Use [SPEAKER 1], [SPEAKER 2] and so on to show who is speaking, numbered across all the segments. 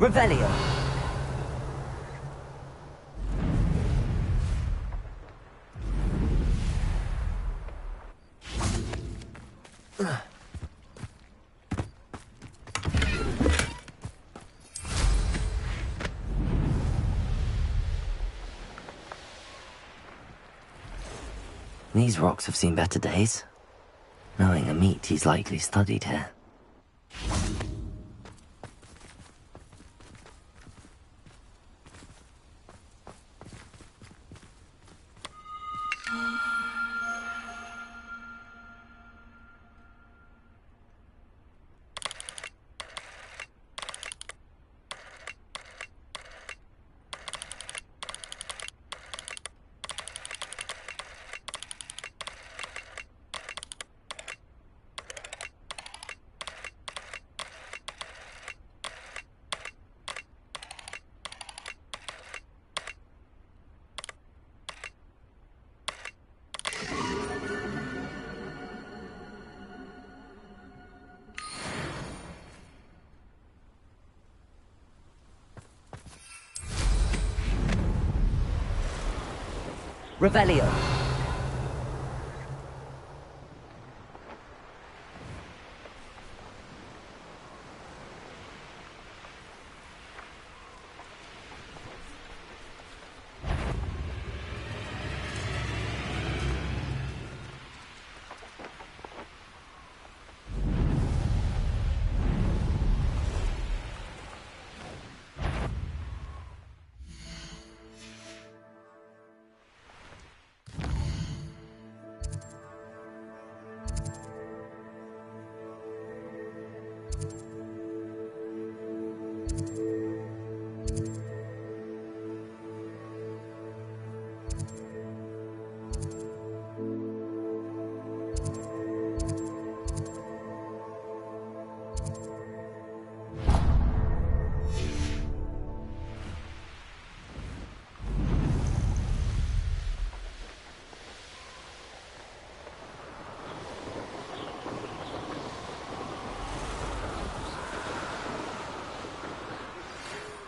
[SPEAKER 1] Revelio.
[SPEAKER 2] These rocks have seen better days. Knowing a meat, he's likely studied here.
[SPEAKER 1] Revelio.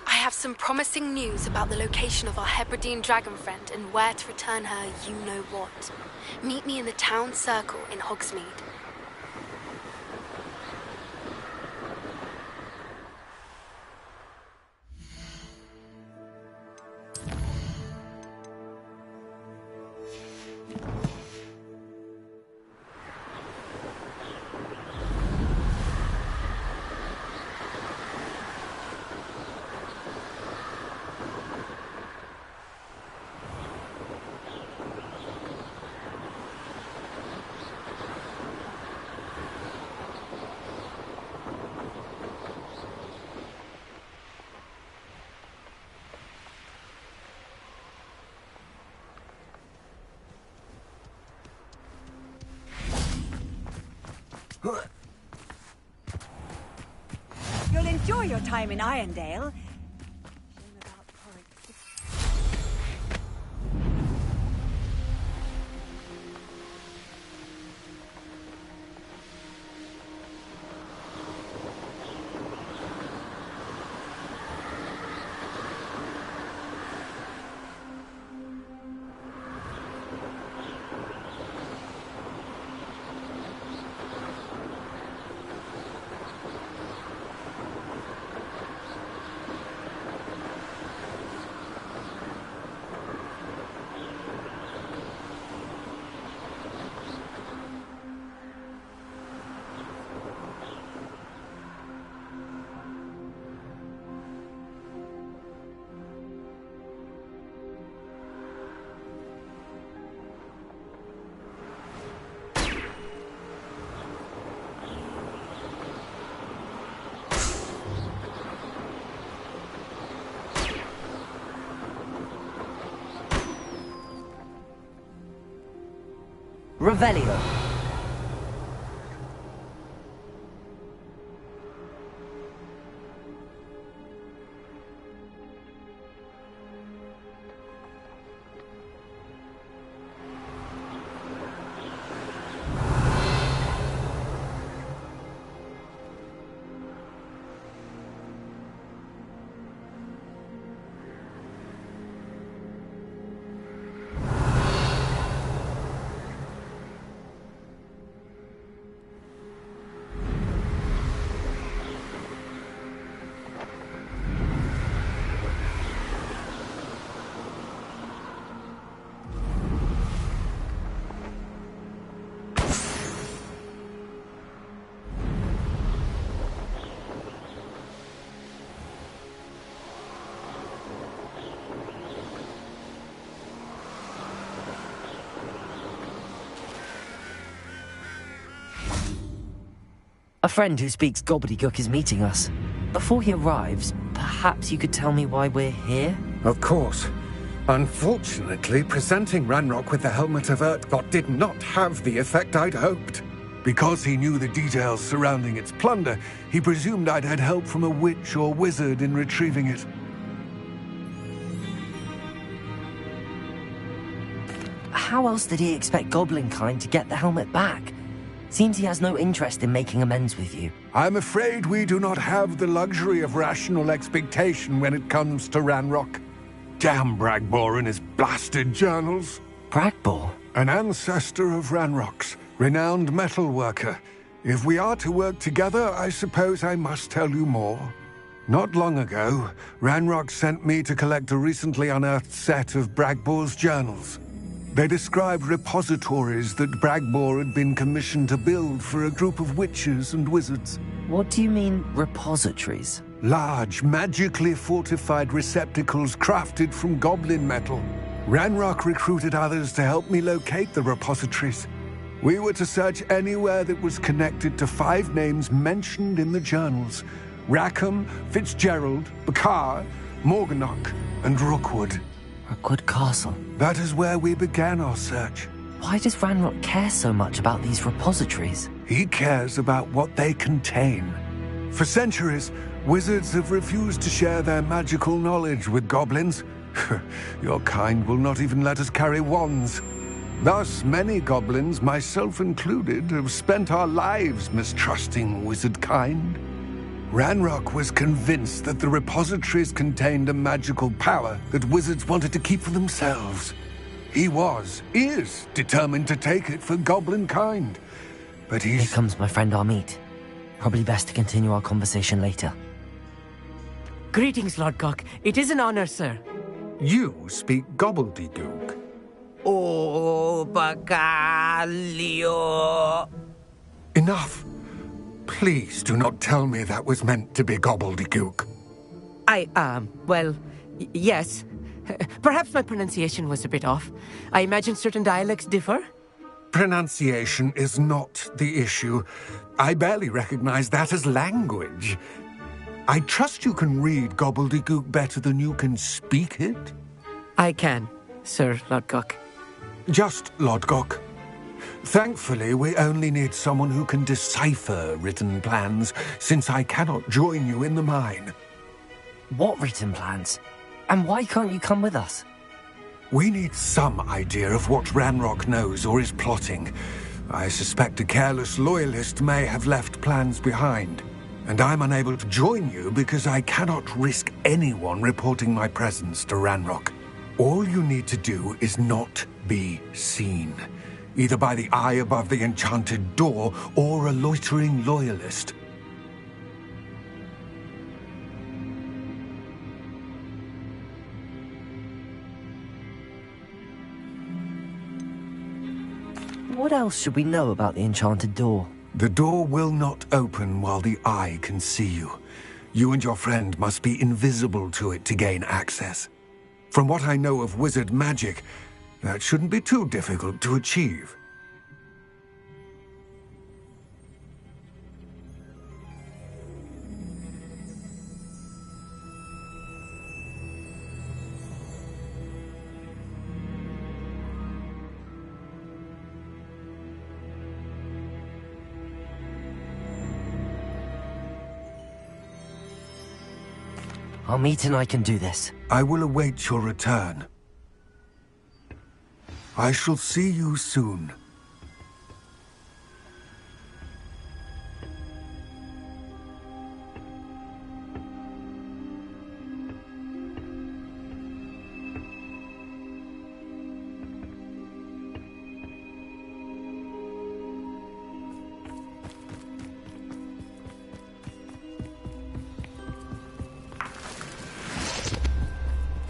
[SPEAKER 3] I have some promising news about the location of our Hebridean dragon friend and where to return her you-know-what. Meet me in the town circle in Hogsmeade.
[SPEAKER 4] You'll enjoy your time in Irondale. Shame about Porrick.
[SPEAKER 1] Revelio.
[SPEAKER 2] A friend who speaks gobbledygook is meeting us. Before he arrives, perhaps you could tell me why we're here?
[SPEAKER 1] Of course. Unfortunately, presenting Ranrock with the Helmet of Urtkot did not have the effect I'd hoped. Because he knew the details surrounding its plunder, he presumed I'd had help from a witch or wizard in retrieving it.
[SPEAKER 2] How else did he expect Goblinkind to get the helmet back? Seems he has no interest in making amends with you.
[SPEAKER 1] I'm afraid we do not have the luxury of rational expectation when it comes to Ranrock. Damn Bragbor and his blasted journals.
[SPEAKER 2] Bragbor?
[SPEAKER 1] An ancestor of Ranrock's, renowned metal worker. If we are to work together, I suppose I must tell you more. Not long ago, Ranrock sent me to collect a recently unearthed set of Bragbor's journals. They described repositories that Bragbor had been commissioned to build for a group of witches and wizards.
[SPEAKER 2] What do you mean, repositories?
[SPEAKER 1] Large, magically fortified receptacles crafted from goblin metal. Ranrock recruited others to help me locate the repositories. We were to search anywhere that was connected to 5 names mentioned in the journals: Rackham, Fitzgerald, Bakar, Morganach, and Rookwood.
[SPEAKER 2] Rookwood Castle.
[SPEAKER 1] That is where we began our search.
[SPEAKER 2] Why does Ranrock care so much about these repositories?
[SPEAKER 1] He cares about what they contain. For centuries, wizards have refused to share their magical knowledge with goblins. Your kind will not even let us carry wands. Thus, many goblins, myself included, have spent our lives mistrusting wizard kind. Ranrock was convinced that the repositories contained a magical power that wizards wanted to keep for themselves. He is determined to take it for goblin kind. But
[SPEAKER 2] Here comes my friend Amit. Probably best to continue our conversation later.
[SPEAKER 5] Greetings, Lord Cock. It is an honor, sir.
[SPEAKER 1] You speak gobbledygook.
[SPEAKER 5] Oh, Bacalio.
[SPEAKER 1] Enough. Please do not tell me that was meant to be gobbledygook.
[SPEAKER 5] Yes. Perhaps my pronunciation was a bit off. I imagine certain dialects differ.
[SPEAKER 1] Pronunciation is not the issue. I barely recognize that as language. I trust you can read gobbledygook better than you can speak it?
[SPEAKER 5] I can, Sir Lodgok.
[SPEAKER 1] Just Lodgok. Thankfully, we only need someone who can decipher written plans, since I cannot join you in the mine.
[SPEAKER 2] What written plans? And why can't you come with us?
[SPEAKER 1] We need some idea of what Ranrock knows or is plotting. I suspect a careless loyalist may have left plans behind. And I'm unable to join you because I cannot risk anyone reporting my presence to Ranrock. All you need to do is not be seen, either by the eye above the enchanted door or a loitering loyalist.
[SPEAKER 2] What else should we know about the enchanted door?
[SPEAKER 1] The door will not open while the eye can see you. You and your friend must be invisible to it to gain access. From what I know of wizard magic, that shouldn't be too difficult to achieve.
[SPEAKER 2] Amit and I can do this.
[SPEAKER 1] I will await your return. I shall see you soon.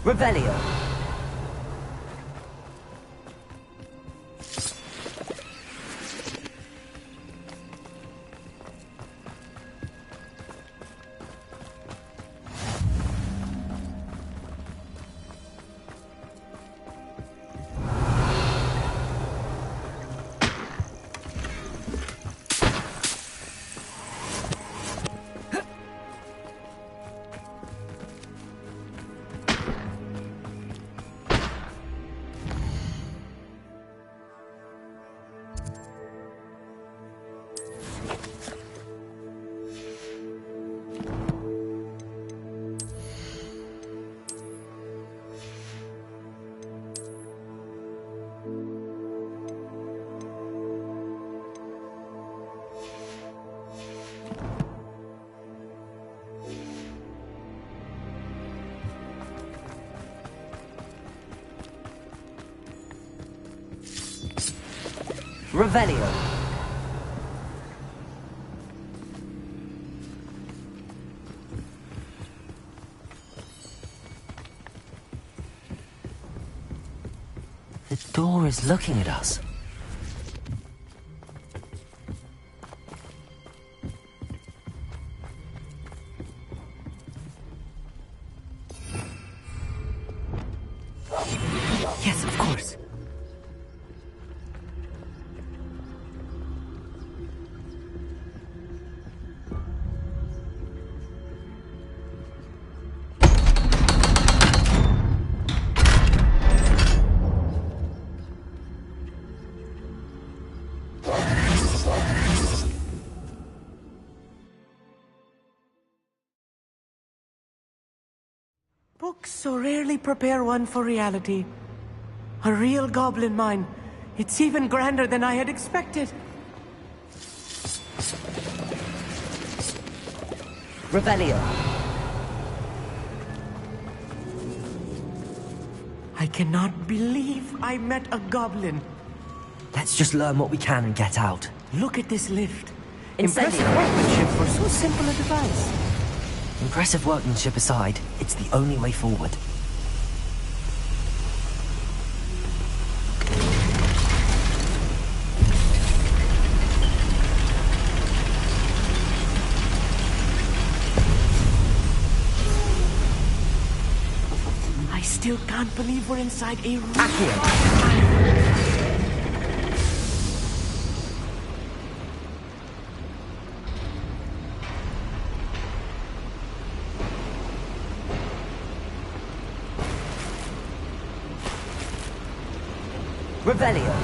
[SPEAKER 2] Revelio. Revelio. The door is looking at us. Yes, of course.
[SPEAKER 5] Books so rarely prepare one for reality. A real goblin mine. It's even grander than I had expected.
[SPEAKER 2] Revelio.
[SPEAKER 5] I cannot believe I met a goblin.
[SPEAKER 2] Let's just learn what we can and get out.
[SPEAKER 5] Look at this lift.
[SPEAKER 2] Incendio.
[SPEAKER 5] Impressive workmanship for so simple a device.
[SPEAKER 2] Impressive workmanship aside, it's the only way forward.
[SPEAKER 5] I still can't believe we're inside a room.
[SPEAKER 2] Revelio.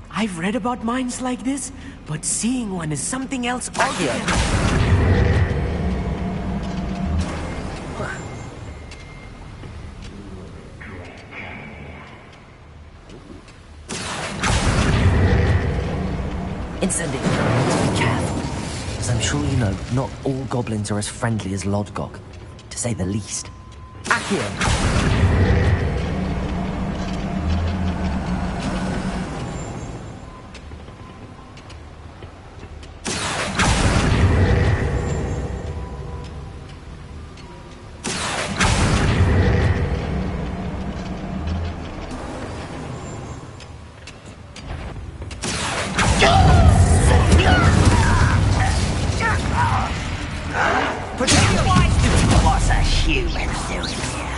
[SPEAKER 5] I've read about mines like this, but seeing one is something else altogether.
[SPEAKER 2] Incendio. Be careful. As I'm sure you know, not all goblins are as friendly as Lodgok, to say the least. Accio.
[SPEAKER 6] What's a human doing here?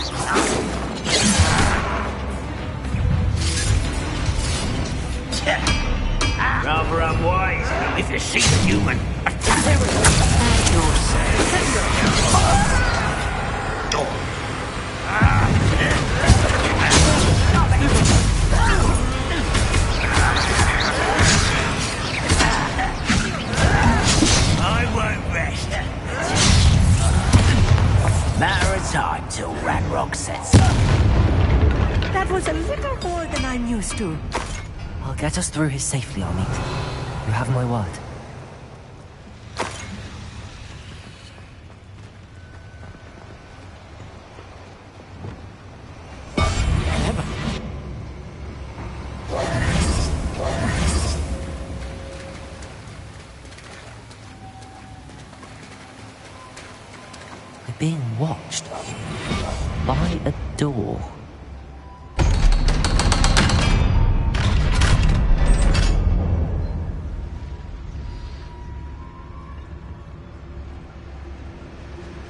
[SPEAKER 6] Rather unwise if you see a human. I won't rest. Matter of time till Ragnarok sets up.
[SPEAKER 5] That was a little more than I'm used to.
[SPEAKER 2] I'll get us through here safely, Amit. You have my word. We're being watched by a door.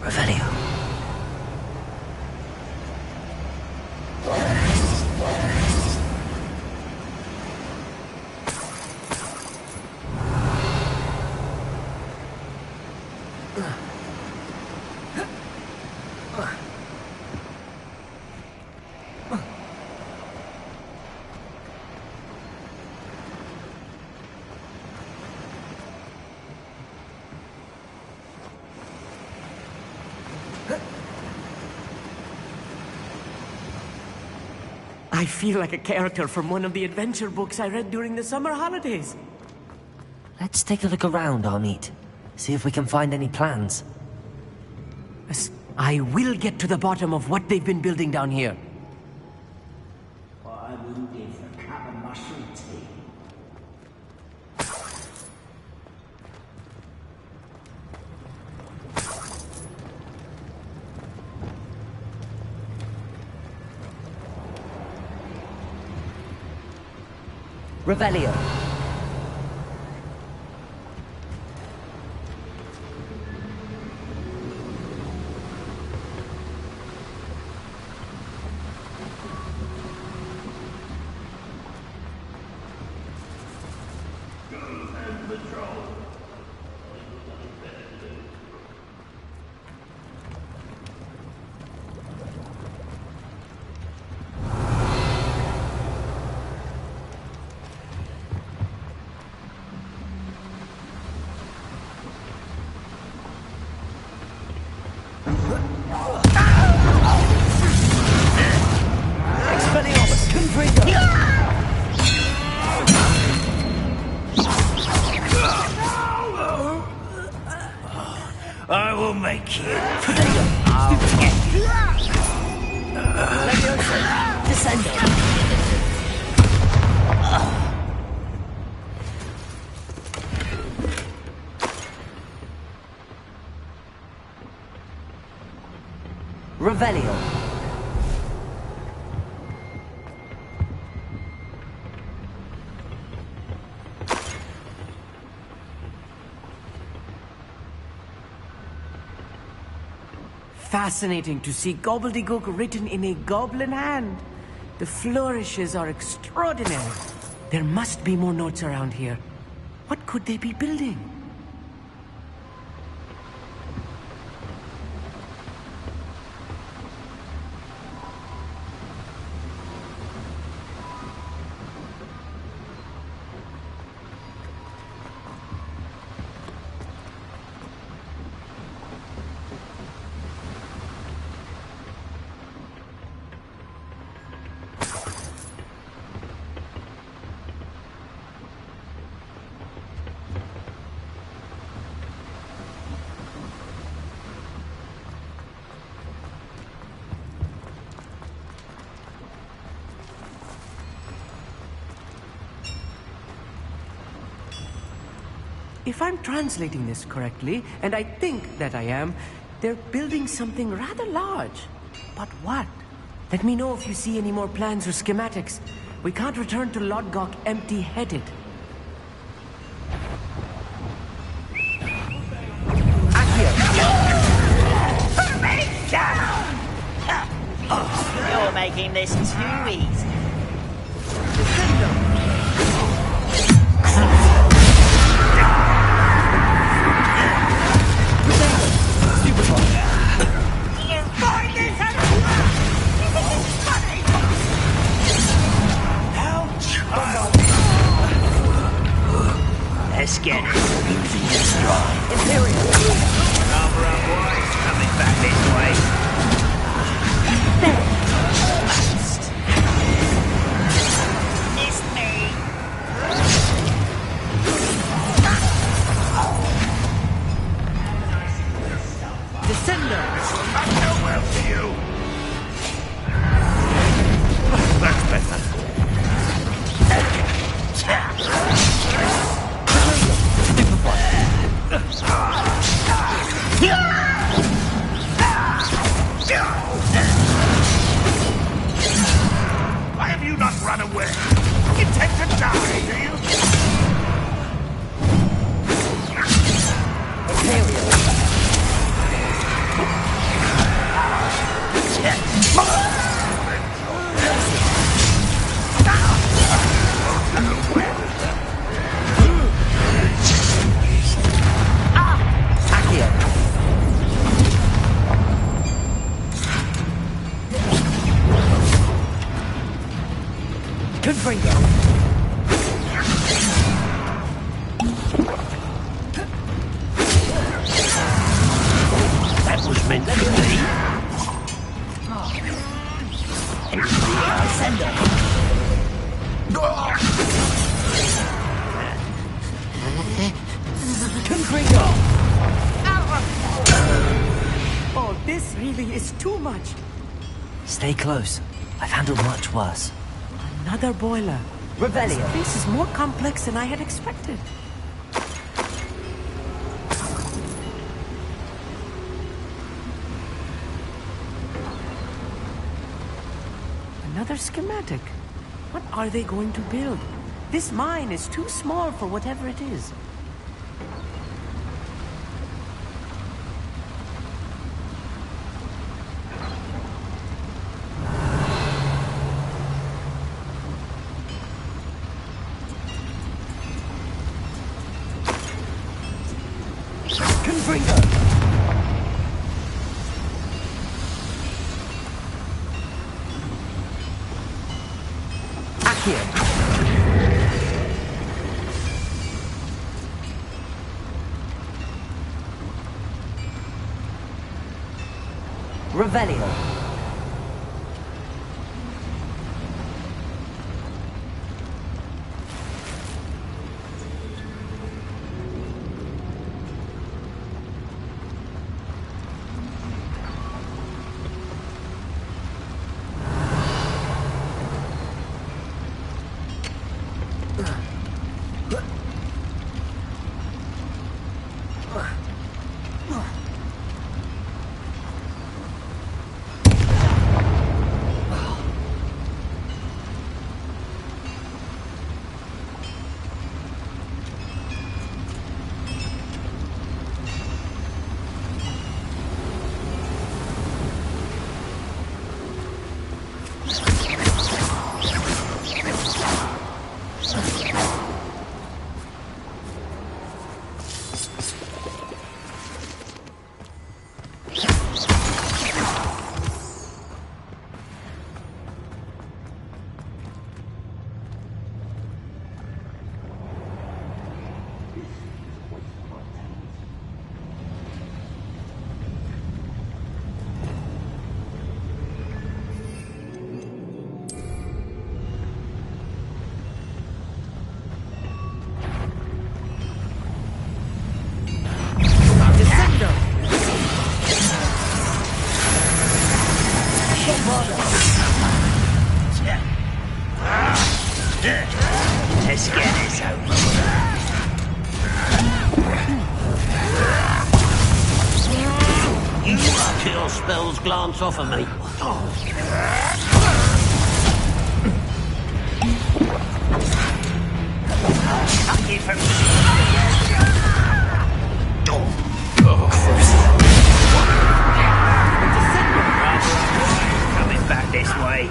[SPEAKER 2] Revelio.
[SPEAKER 5] I feel like a character from one of the adventure books I read during the summer holidays.
[SPEAKER 2] Let's take a look around, Armit. See if we can find any plans.
[SPEAKER 5] I will get to the bottom of what they've been building down here.
[SPEAKER 6] I wouldn't give a cup of mushroom tea.
[SPEAKER 2] Revelio.
[SPEAKER 6] I will make you.
[SPEAKER 2] Descendo. Revelio.
[SPEAKER 5] Fascinating to see gobbledygook written in a goblin hand. The flourishes are extraordinary. There must be more notes around here. What could they be building? If I'm translating this correctly, and I think that I am, they're building something rather large. But what? Let me know if you see any more plans or schematics. We can't return to Lodgok empty-headed.
[SPEAKER 6] You're making this too easy. Let's get it. Losing your stride. Imperial. Number of boys coming back this way. It's me.
[SPEAKER 5] Descendo!
[SPEAKER 6] I'm no well to you. That's better. Why have you not run away? Intend to die, do you?
[SPEAKER 5] Confringo!
[SPEAKER 6] That was meant for me. Everything I said
[SPEAKER 2] Descender! Confringo!
[SPEAKER 5] Oh, this really is too much.
[SPEAKER 2] Stay close. I've handled much worse.
[SPEAKER 5] Another boiler.
[SPEAKER 2] Revelio!
[SPEAKER 5] This is more complex than I had expected. Another schematic. What are they going to build? This mine is too small for whatever it is.
[SPEAKER 2] Confringo! Accio! Revelio!
[SPEAKER 6] Let's get this over. You kill spells glance off of me. Tuck it from coming back this way.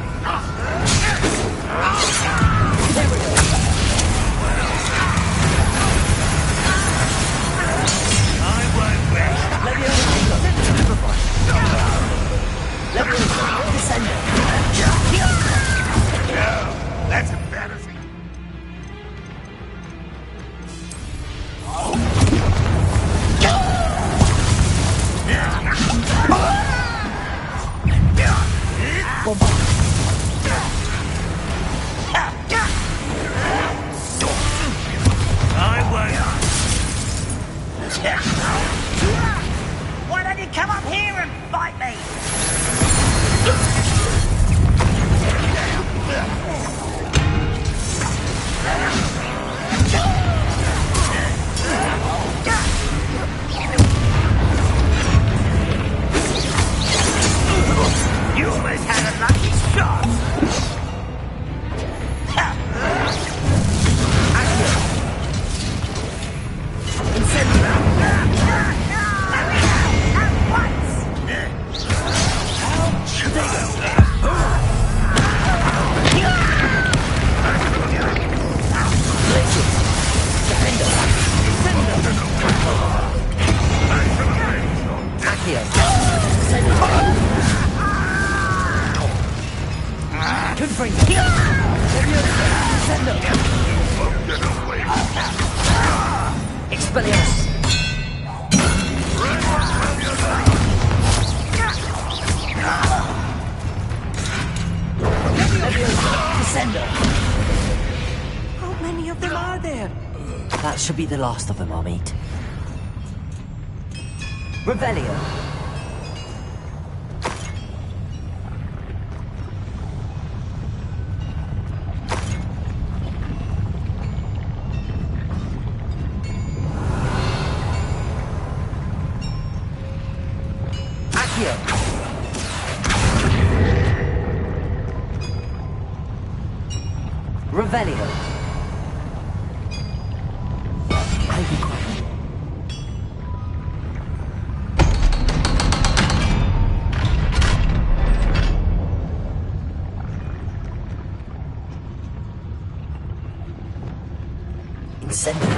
[SPEAKER 6] That's embarrassing. Why don't you come up here and fight me? You almost had a lucky shot.
[SPEAKER 2] Expelliarmus! Descender!
[SPEAKER 5] How many of them are there?
[SPEAKER 2] That should be the last of them, Amit. Revelio! Revelio. I'll be quiet. Incendio.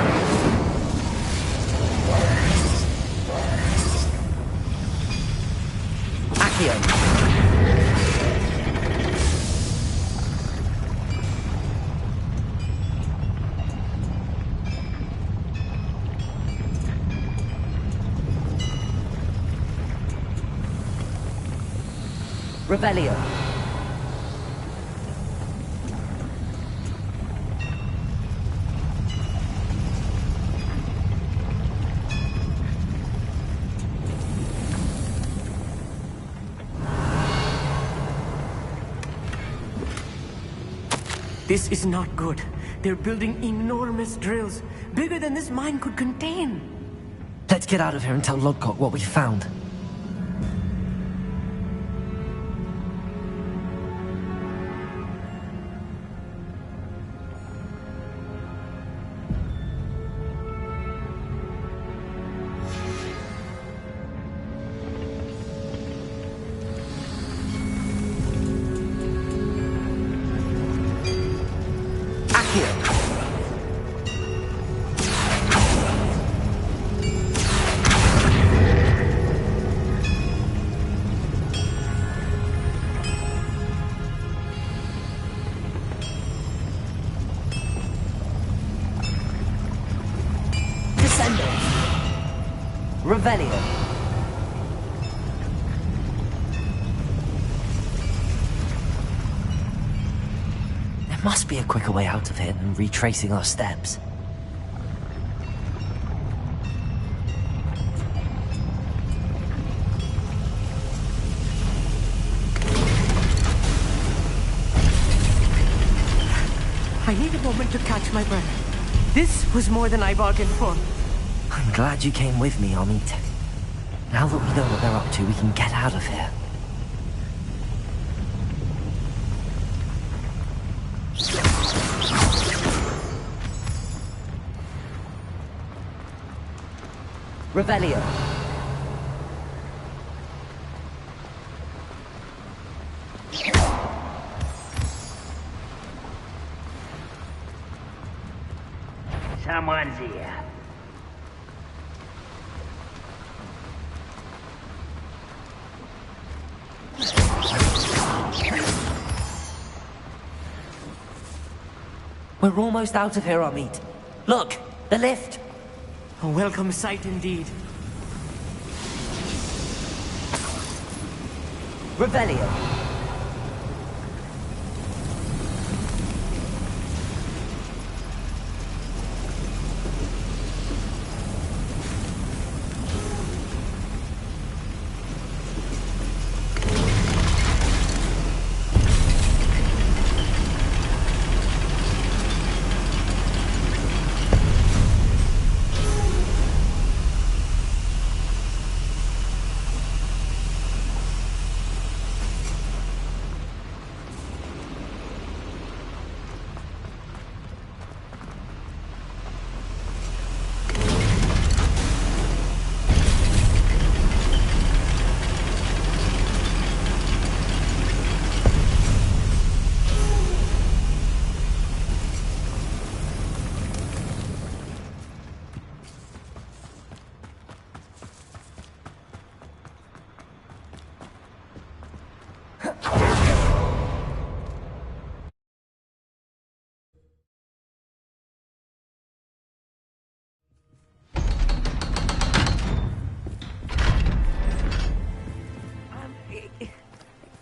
[SPEAKER 2] Accio. Revelio.
[SPEAKER 5] This is not good. They're building enormous drills, bigger than this mine could contain.
[SPEAKER 2] Let's get out of here and tell Lodcock what we found. Revelio. There must be a quicker way out of here than retracing our steps.
[SPEAKER 5] I need a moment to catch my breath. This was more than I bargained for.
[SPEAKER 2] I'm glad you came with me, Amit. Now that we know what they're up to, we can get out of here. Revelio.
[SPEAKER 6] Someone's here.
[SPEAKER 2] We're almost out of here, Amit. Look, the lift.
[SPEAKER 5] A welcome sight indeed.
[SPEAKER 2] Revelio.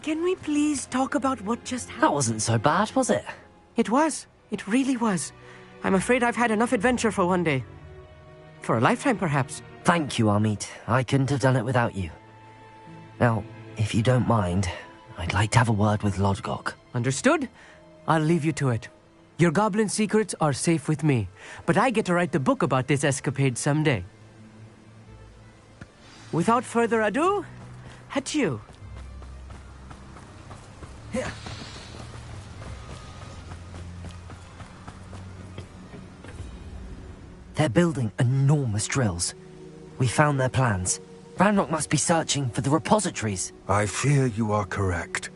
[SPEAKER 5] Can we please talk about what just happened?
[SPEAKER 2] That wasn't so bad, was it?
[SPEAKER 5] It was. It really was. I'm afraid I've had enough adventure for one day. For a lifetime, perhaps.
[SPEAKER 2] Thank you, Amit. I couldn't have done it without you. Now, if you don't mind, I'd like to have a word with Lodgok.
[SPEAKER 5] Understood? I'll leave you to it. Your goblin secrets are safe with me, but I get to write the book about this escapade someday. Without further ado, adieu.
[SPEAKER 2] They're building enormous drills. We found their plans. Ranrock must be searching for the repositories.
[SPEAKER 1] I fear you are correct.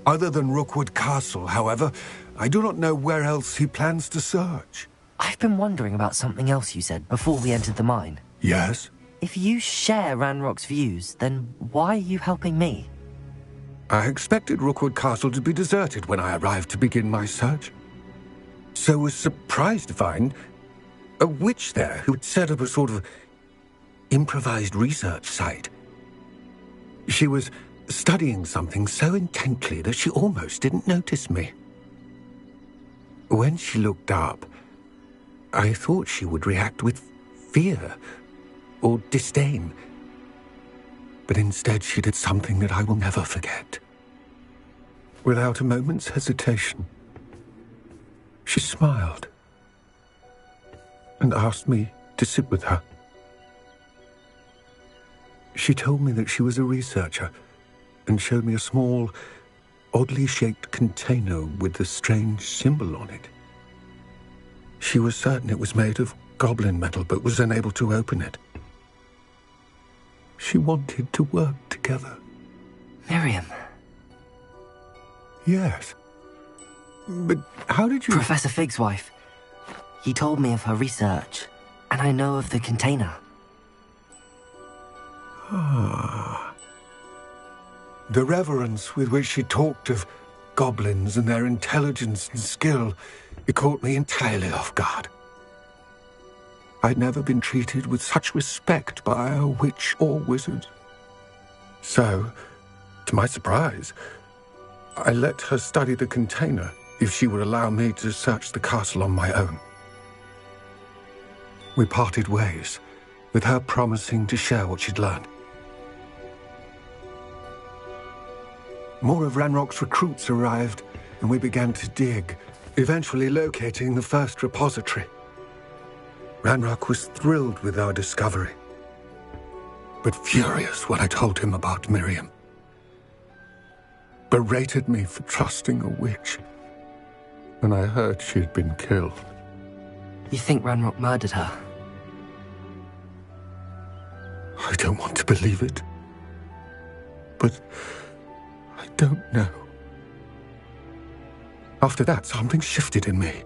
[SPEAKER 1] Other than Rookwood Castle, however, I do not know where else he plans to search.
[SPEAKER 2] I've been wondering about something else you said before we entered the mine.
[SPEAKER 1] Yes?
[SPEAKER 2] If you share Ranrock's views, then why are you helping me?
[SPEAKER 1] I expected Rookwood Castle to be deserted when I arrived to begin my search. So was surprised to find a witch there who had set up a sort of improvised research site. She was studying something so intently that she almost didn't notice me. When she looked up, I thought she would react with fear or disdain. But instead she did something that I will never forget. Without a moment's hesitation, she smiled and asked me to sit with her. She told me that she was a researcher and showed me a small, oddly shaped container with a strange symbol on it. She was certain it was made of goblin metal, but was unable to open it. She wanted to work together.
[SPEAKER 2] Miriam.
[SPEAKER 1] Yes. But how did you...
[SPEAKER 2] Professor Fig's wife. He told me of her research, and I know of the container.
[SPEAKER 1] Ah. The reverence with which she talked of goblins and their intelligence and skill, it caught me entirely off guard. I'd never been treated with such respect by a witch or wizard. So, to my surprise, I let her study the container if she would allow me to search the castle on my own. We parted ways, with her promising to share what she'd learned. More of Ranrock's recruits arrived, and we began to dig, eventually locating the first repository. Ranrock was thrilled with our discovery, but furious when I told him about Miriam. Berated me for trusting a witch when I heard she had been killed.
[SPEAKER 2] You think Ranrock murdered her?
[SPEAKER 1] I don't want to believe it, but I don't know. After that, something shifted in me.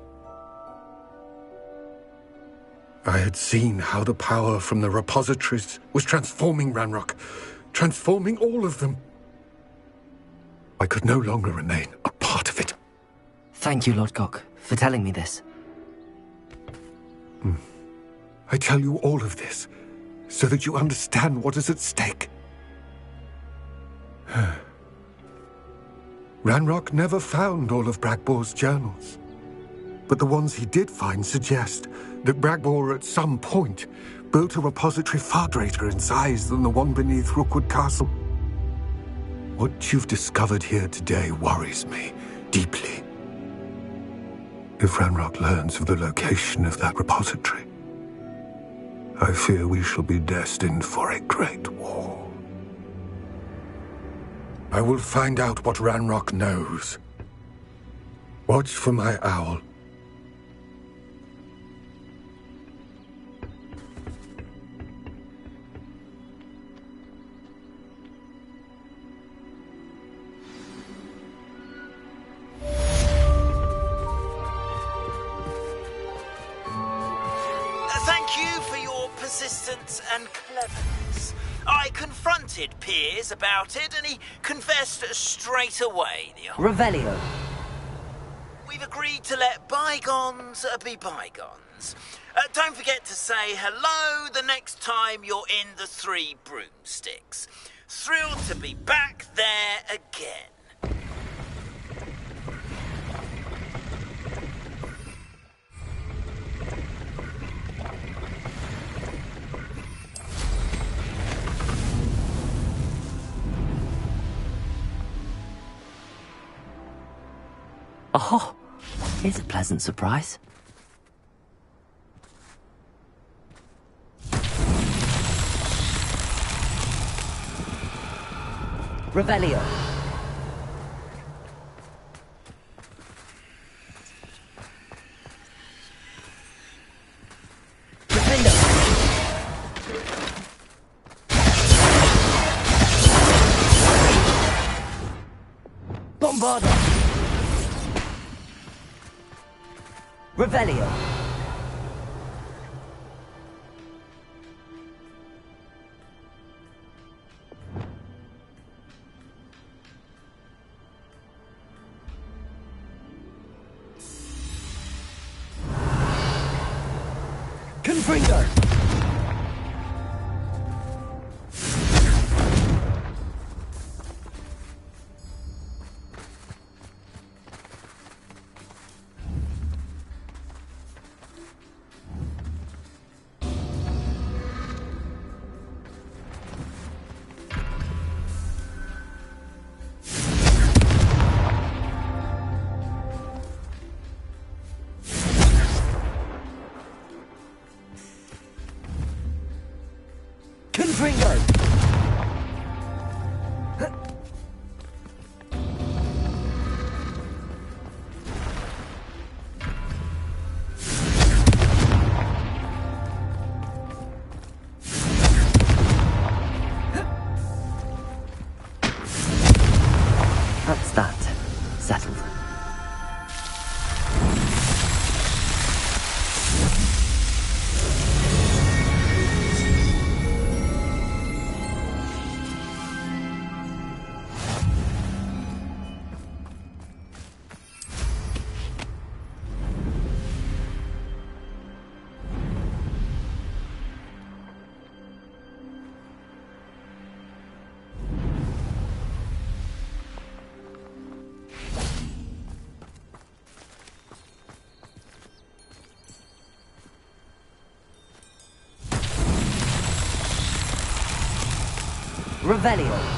[SPEAKER 1] I had seen how the power from the repositories was transforming Ranrock, transforming all of them. I could no longer remain a part of it.
[SPEAKER 2] Thank you, Lodgok, for telling me this.
[SPEAKER 1] I tell you all of this so that you understand what is at stake. Ranrock never found all of Bragbor's journals, but the ones he did find suggest that Bragbor at some point built a repository far greater in size than the one beneath Rookwood Castle. What you've discovered here today worries me deeply. If Ranrock learns of the location of that repository, I fear we shall be destined for a great war. I will find out what Ranrock knows. Watch for my owl.
[SPEAKER 6] Thank you for your persistence and cleverness. I confronted Piers about it, and he confessed straight away.
[SPEAKER 2] Revelio.
[SPEAKER 6] We've agreed to let bygones be bygones. Don't forget to say hello the next time you're in the Three Broomsticks. Thrilled to be back there again.
[SPEAKER 2] Oh, here's a pleasant surprise. Revelio. Defender. Bombarda. Revelio. Confringo. Confringo. That's that. Settled. Revelio.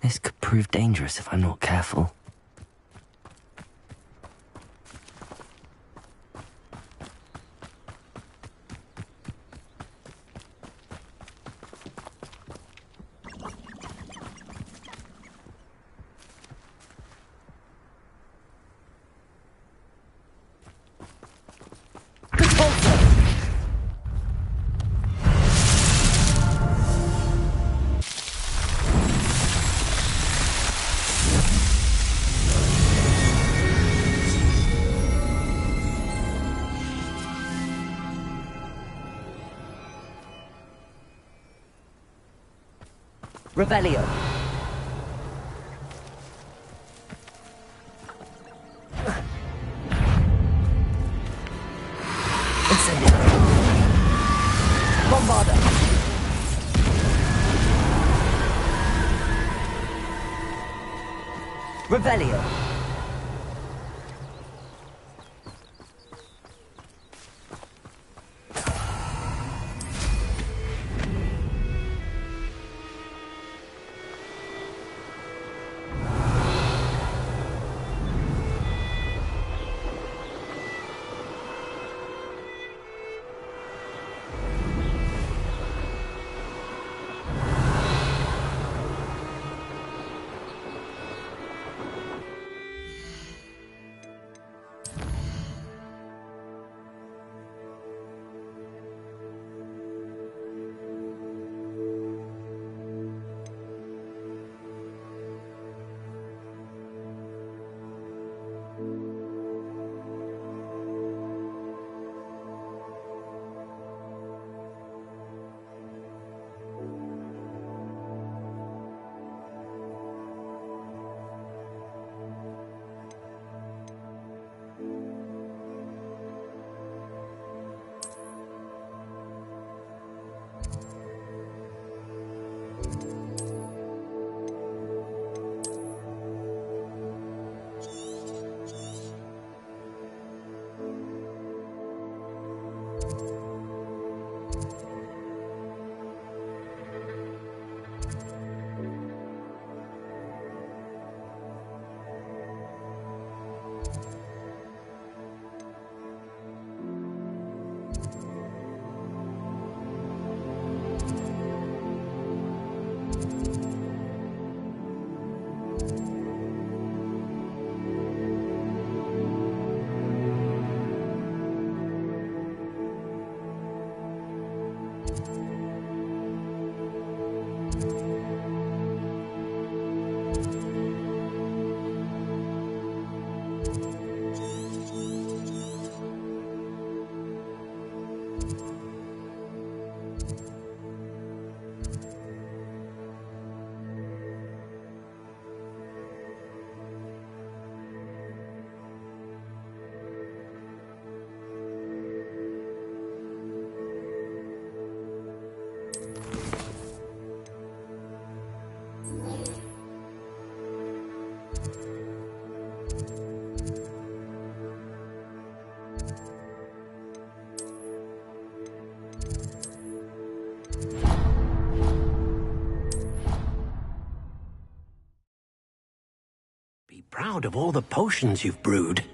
[SPEAKER 2] This could prove dangerous if I'm not careful. Revelio. Incendio. Bombarda. Revelio.
[SPEAKER 7] proud of all the potions you've brewed.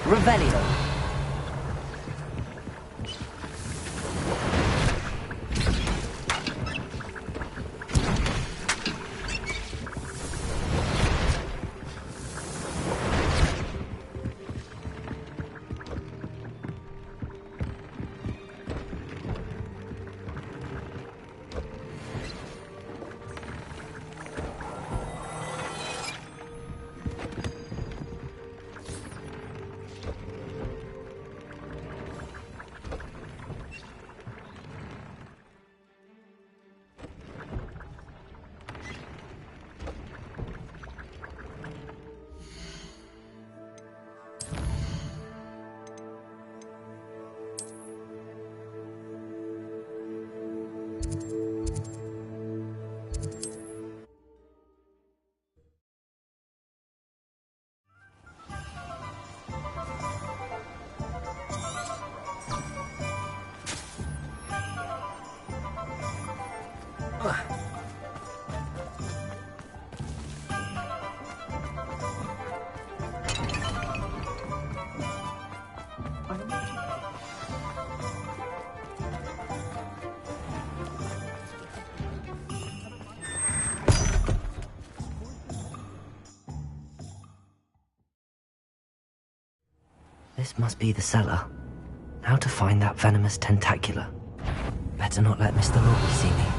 [SPEAKER 2] Revelio. This must be the cellar. How to find that venomous tentacula? Better not let Mr. Lorry see me.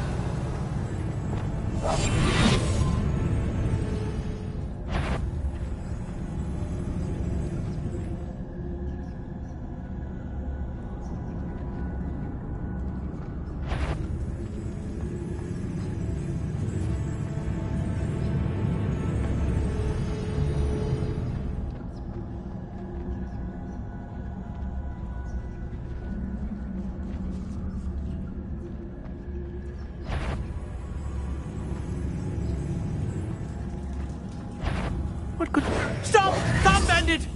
[SPEAKER 7] What could... Stop! Stop, bandit!
[SPEAKER 2] This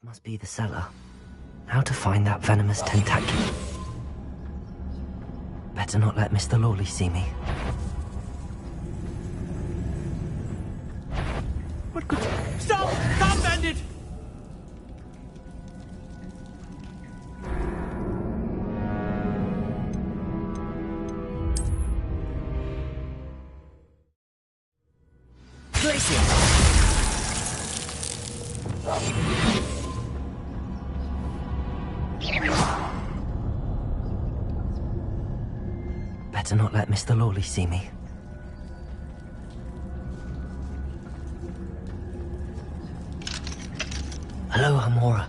[SPEAKER 2] must be the cellar. How to find that venomous tentacula? Better not let Mr. Lawley see me.
[SPEAKER 7] What could... Stop! Stop, bandit!
[SPEAKER 2] Better not let Mr. Lawley see me. Hello, Hamora.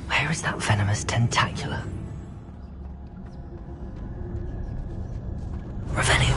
[SPEAKER 2] Where is that venomous tentacula? Revenue.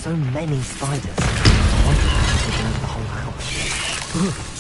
[SPEAKER 2] So many spiders. I wonder if I should go over the whole house.